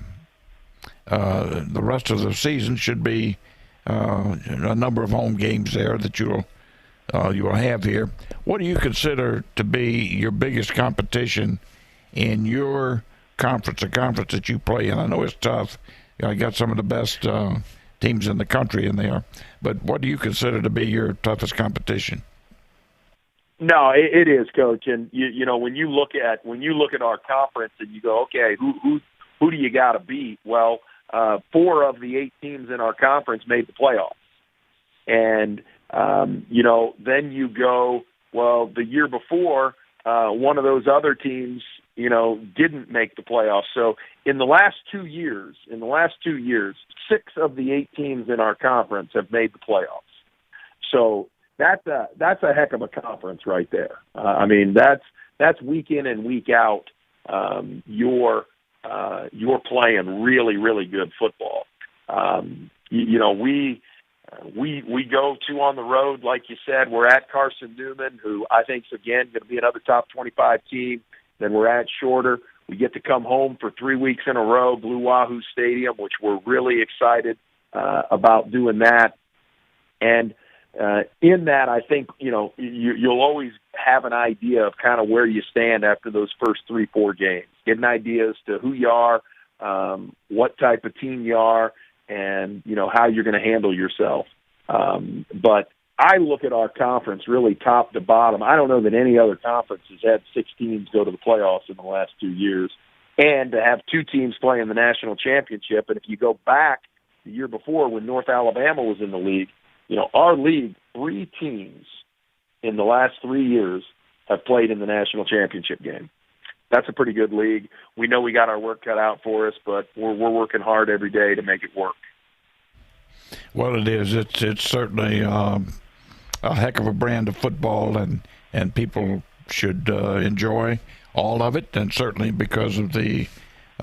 rest of the season should be a number of home games there that you'll you will have here. What do you consider to be your biggest competition in your conference, the conference that you play in? I know it's tough. You got some of the best teams in the country in there, but what do you consider to be your toughest competition? No, it is, Coach. And you know, when you look at our conference and you go, okay, who do you got to beat? Well, 4 of the 8 teams in our conference made the playoffs, and you know, then you go, well, the year before, one of those other teams, you know, didn't make the playoffs. So in the last 2 years, 6 of the 8 teams in our conference have made the playoffs. So that's a heck of a conference right there. I mean, that's week in and week out. You're playing really, really good football. You know, we go to on the road, like you said. We're at Carson Newman, who I think is again going to be another top 25 team. Then we're at Shorter. We get to come home for 3 weeks in a row, Blue Wahoo Stadium, which we're really excited about doing that. And in that, I think, you know, you'll always have an idea of kind of where you stand after those first 3-4 games. Get an idea as to who you are, what type of team you are, and, you know, how you're going to handle yourself. But I look at our conference really top to bottom. I don't know that any other conference has had 6 teams go to the playoffs in the last 2 years, and to have 2 teams play in the national championship. And if you go back the year before when North Alabama was in the league, you know, our league, 3 teams in the last 3 years have played in the national championship game. That's a pretty good league. We know we got our work cut out for us, but we're working hard every day to make it work. Well, it is. It's certainly a heck of a brand of football, and people should enjoy all of it, and certainly because of the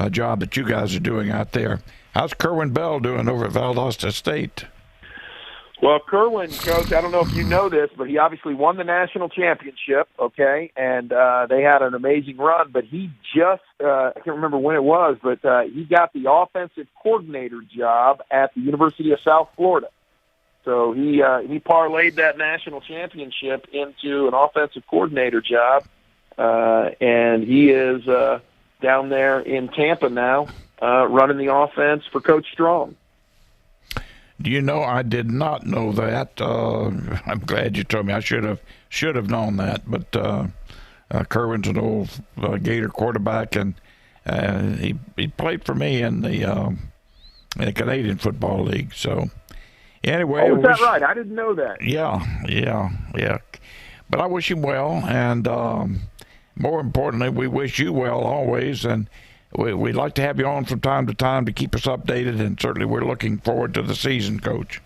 job that you guys are doing out there. How's Kerwin Bell doing over at Valdosta State? Well, Kerwin, Coach, I don't know if you know this, but he obviously won the national championship, okay, and they had an amazing run, but he just, I can't remember when it was, but he got the offensive coordinator job at the University of South Florida. So he parlayed that national championship into an offensive coordinator job, and he is down there in Tampa now running the offense for Coach Strong. Do you know, I did not know that. I'm glad you told me. I should have known that. But Kerwin's an old Gator quarterback, and he played for me in the Canadian Football League. So anyway, is that right? I didn't know that. Yeah. But I wish him well, and more importantly, we wish you well always. And we'd like to have you on from time to time to keep us updated, and certainly we're looking forward to the season, Coach.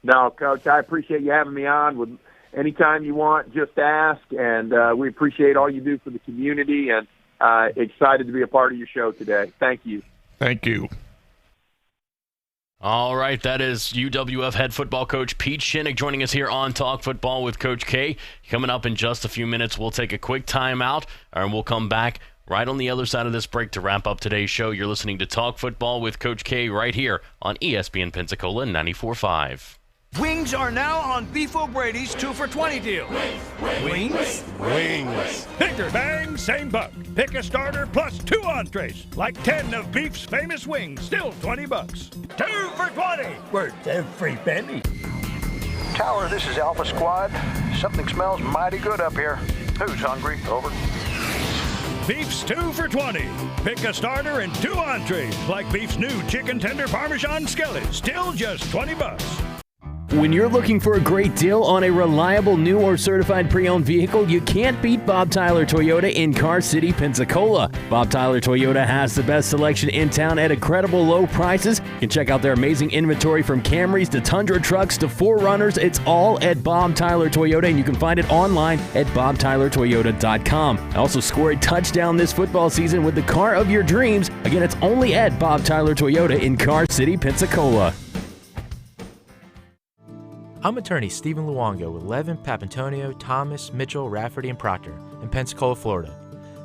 No, Coach, I appreciate you having me on. Anytime you want, just ask, and we appreciate all you do for the community, and excited to be a part of your show today. Thank you. Thank you. All right, that is UWF head football coach Pete Shinnick joining us here on Talk Football with Coach K. Coming up in just a few minutes, we'll take a quick timeout, and we'll come back right on the other side of this break to wrap up today's show. You're listening to Talk Football with Coach K right here on ESPN Pensacola 94.5. Wings are now on Beef O'Brady's 2 for $20 deal. Wings? Wings. Bigger bang, same buck. Pick a starter plus 2 entrees. Like 10 of Beef's famous wings, still $20. 2 for $20. Worth every penny. Tower, this is Alpha Squad. Something smells mighty good up here. Who's hungry? Over. Beef's 2 for $20. Pick a starter and 2 entrees, like Beef's new chicken tender Parmesan skillet, still just $20. When you're looking for a great deal on a reliable new or certified pre-owned vehicle, you can't beat Bob Tyler Toyota in Car City, Pensacola. Bob Tyler Toyota has the best selection in town at incredible low prices. You can check out their amazing inventory from Camrys to Tundra trucks to 4Runners. It's all at Bob Tyler Toyota, and you can find it online at bobtylertoyota.com. Also score a touchdown this football season with the car of your dreams. Again, it's only at Bob Tyler Toyota in Car City, Pensacola. I'm attorney Stephen Luongo with Levin, Papantonio, Thomas, Mitchell, Rafferty, and Proctor in Pensacola, Florida.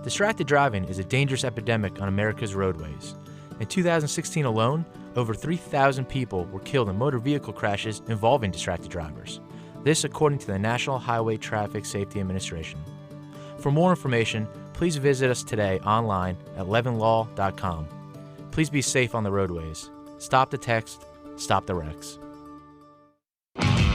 Distracted driving is a dangerous epidemic on America's roadways. In 2016 alone, over 3,000 people were killed in motor vehicle crashes involving distracted drivers. This according to the National Highway Traffic Safety Administration. For more information, please visit us today online at levinlaw.com. Please be safe on the roadways. Stop the text, stop the wrecks.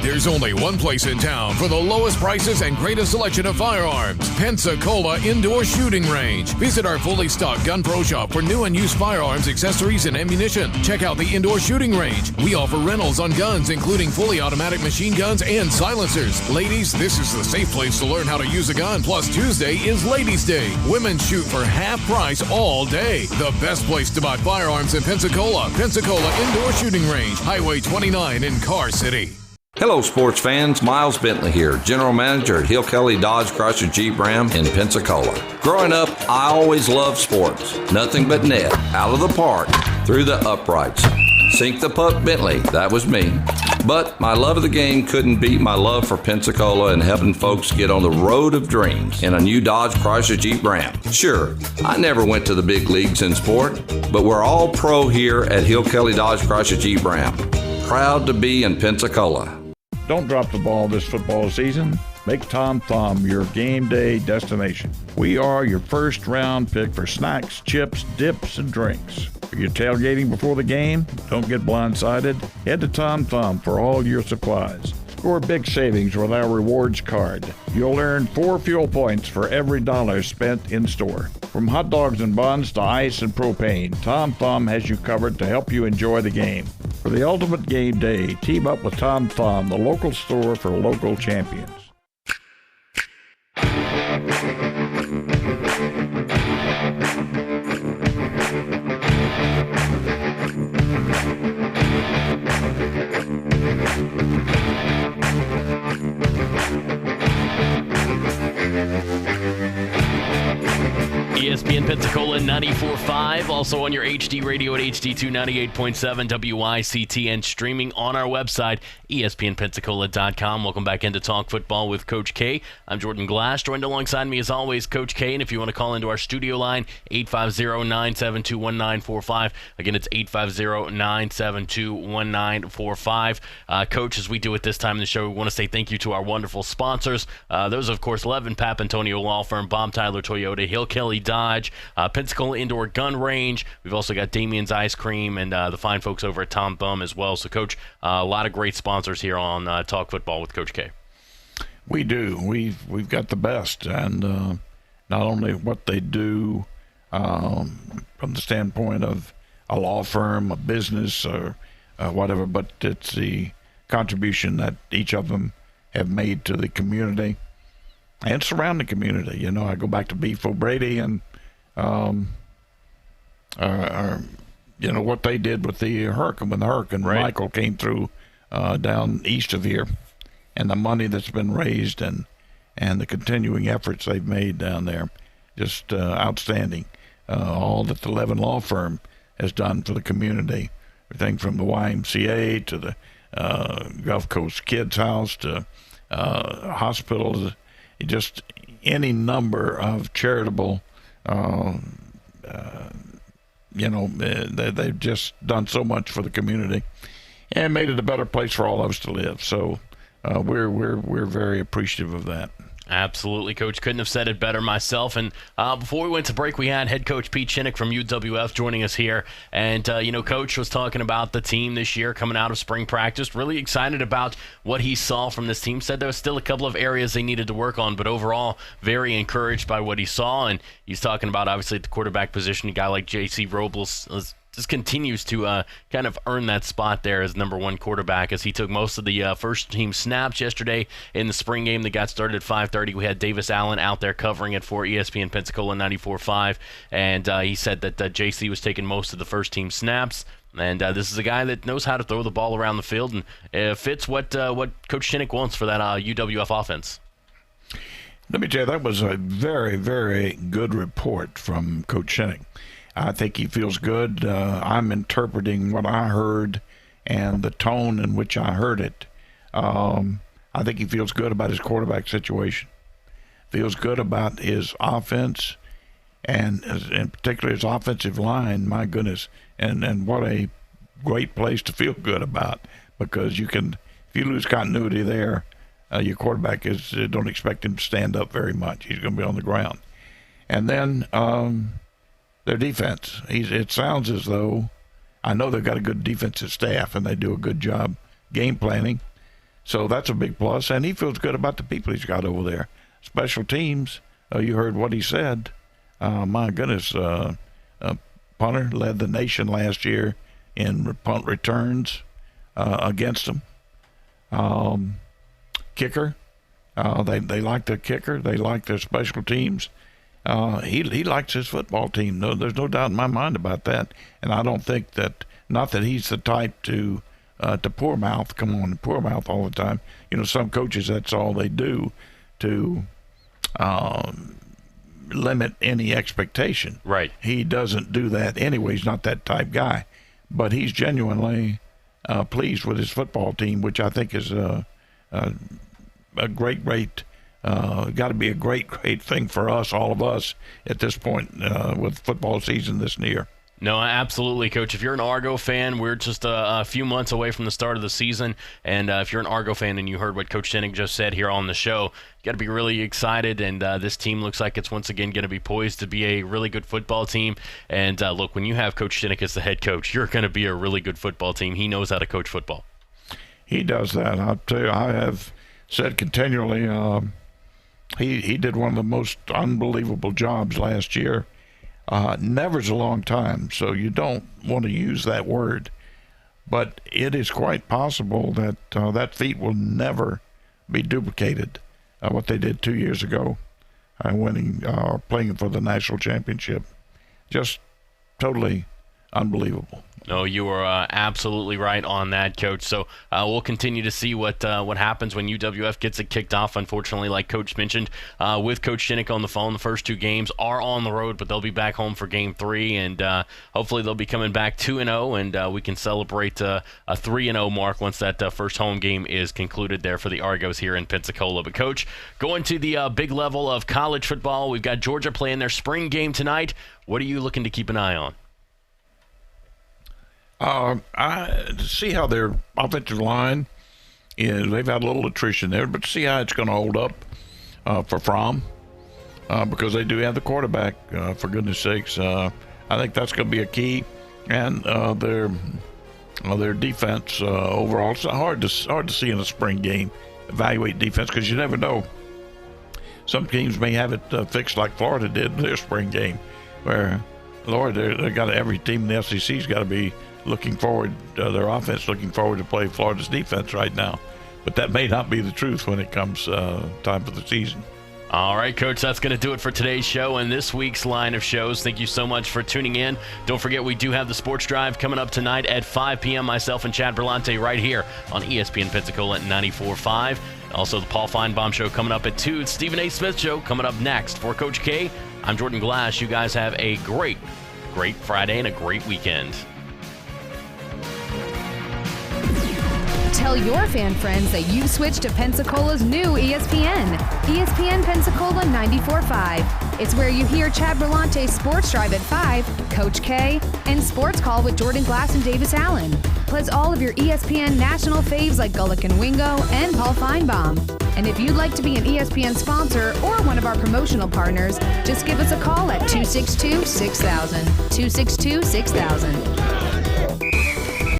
There's only one place in town for the lowest prices and greatest selection of firearms. Pensacola Indoor Shooting Range. Visit our fully stocked Gun Pro shop for new and used firearms, accessories, and ammunition. Check out the Indoor Shooting Range. We offer rentals on guns, including fully automatic machine guns and silencers. Ladies, this is the safe place to learn how to use a gun. Plus, Tuesday is Ladies' Day. Women shoot for half price all day. The best place to buy firearms in Pensacola. Pensacola Indoor Shooting Range. Highway 29 in Car City. Hello, sports fans. Miles Bentley here, General Manager at Hill Kelly Dodge Chrysler Jeep Ram in Pensacola. Growing up, I always loved sports. Nothing but net, out of the park, through the uprights. Sink the puck Bentley, that was me. But my love of the game couldn't beat my love for Pensacola and helping folks get on the road of dreams in a new Dodge Chrysler Jeep Ram. Sure, I never went to the big leagues in sport, but we're all pro here at Hill Kelly Dodge Chrysler Jeep Ram. Proud to be in Pensacola. Don't drop the ball this football season. Make Tom Thumb your game day destination. We are your first round pick for snacks, chips, dips, and drinks. If you're tailgating before the game, don't get blindsided. Head to Tom Thumb for all your supplies. Score big savings with our rewards card. You'll earn 4 fuel points for every $1 spent in store. From hot dogs and buns to ice and propane, Tom Thumb has you covered to help you enjoy the game. For the ultimate game day, team up with Tom Thumb, the local store for local champions. ESPN Pensacola 94.5, also on your HD radio at HD2 98.7 WICT, and streaming on our website, ESPNpensacola.com. Welcome back into Talk Football with Coach K. I'm Jordan Glass, joined alongside me as always, Coach K. And if you want to call into our studio line, 850-972-1945. Again, it's 850-972-1945. Coach, as we do at this time in the show, we want to say thank you to our wonderful sponsors. Those, of course, Levin Papantonio Law Firm, Bob Tyler Toyota, Hill Kelly Dodge, Pensacola Indoor Gun Range. We've also got Damien's Ice Cream and the fine folks over at Tom Thumb as well. So, Coach, a lot of great sponsors here on Talk Football with Coach K. We do. We've got the best, and not only what they do from the standpoint of a law firm, a business, or whatever, but it's the contribution that each of them have made to the community and surrounding community. You know, I go back to Beef O'Brady and you know what they did with the hurricane when the Hurricane Michael came through down east of here, and the money that's been raised and the continuing efforts they've made down there, just outstanding. All that the Levin Law Firm has done for the community, everything from the YMCA to the Gulf Coast Kids House to hospitals, just any number of charitable, they've just done so much for the community and made it a better place for all of us to live. So we're very appreciative of that. Absolutely, Coach. Couldn't have said it better myself. And before we went to break, we had head coach Pete Chinnick from UWF joining us here. And, Coach was talking about the team this year coming out of spring practice, really excited about what he saw from this team. Said there was still a couple of areas they needed to work on, but overall very encouraged by what he saw. And he's talking about, obviously, at the quarterback position, a guy like J.C. Robles just continues to kind of earn that spot there as number one quarterback, as he took most of the first team snaps yesterday in the spring game that got started at 5:30. We had Davis Allen out there covering it for ESPN Pensacola 94.5, and he said that JC was taking most of the first team snaps. And this is a guy that knows how to throw the ball around the field and fits what Coach Chinnick wants for that UWF offense. Let me tell you, that was a very, very good report from Coach Chinnick. I think he feels good. I'm interpreting what I heard and the tone in which I heard it. I think he feels good about his quarterback situation. Feels good about his offense, and in particular his offensive line. My goodness, and what a great place to feel good about, because you can, if you lose continuity there, your quarterback don't expect him to stand up very much. He's going to be on the ground. And then their defense. It sounds as though, I know they've got a good defensive staff and they do a good job game planning. So that's a big plus. And he feels good about the people he's got over there. Special teams, you heard what he said. My goodness, punter led the nation last year in punt returns against them. Kicker, they like their kicker. They like their special teams. He likes his football team. No, there's no doubt in my mind about that. And I don't think that, not that he's the type to poor mouth. Come on, poor mouth all the time. You know, some coaches, that's all they do to limit any expectation. Right. He doesn't do that anyway. He's not that type guy. But he's genuinely pleased with his football team, which I think is a great got to be a great thing for us, all of us, at this point with football season this near. No, absolutely, Coach. If you're an Argo fan, we're just a few months away from the start of the season. And if you're an Argo fan and you heard what Coach Shinnick just said here on the show, you got to be really excited. And this team looks like it's once again going to be poised to be a really good football team. And look, when you have Coach Shinnick as the head coach, you're going to be a really good football team. He knows how to coach football. He does that. I'll tell you, I have said continually, he did one of the most unbelievable jobs last year. Never's a long time, so you don't want to use that word. But it is quite possible that that feat will never be duplicated, what they did 2 years ago, playing for the national championship. Just totally unbelievable. No, you are absolutely right on that, Coach. So we'll continue to see what happens when UWF gets it kicked off. Unfortunately, like Coach mentioned, with Coach Shinnick on the phone, the first two games are on the road, but they'll be back home for Game 3, and hopefully they'll be coming back 2-0, and we can celebrate a 3-0 mark once that first home game is concluded there for the Argos here in Pensacola. But, Coach, going to the big level of college football, we've got Georgia playing their spring game tonight. What are you looking to keep an eye on? I see how their offensive line is. They've had a little attrition there, but see how it's going to hold up for Fromm because they do have the quarterback. For goodness sakes, I think that's going to be a key, and their defense overall. It's hard to see in a spring game evaluate defense because you never know. Some teams may have it fixed like Florida did in their spring game, where Lord, they got every team in the SEC's got to be looking forward, their offense looking forward to play Florida's defense right now. But that may not be the truth when it comes time for the season. All right, Coach, that's going to do it for today's show and this week's line of shows. Thank you so much for tuning in. Don't forget, we do have the Sports Drive coming up tonight at 5 p.m. Myself and Chad Berlante right here on ESPN Pensacola 94.5. Also, the Paul Feinbaum Show coming up at 2. It's Stephen A. Smith Show coming up next. For Coach K, I'm Jordan Glass. You guys have a great Friday and a great weekend. Tell your fan friends that you've switched to Pensacola's new ESPN. ESPN Pensacola 94.5. It's where you hear Chad Berlante's Sports Drive at 5, Coach K, and Sports Call with Jordan Glass and Davis Allen. Plus all of your ESPN national faves like Gullick and Wingo and Paul Feinbaum. And if you'd like to be an ESPN sponsor or one of our promotional partners, just give us a call at 262-6000. 262-6000.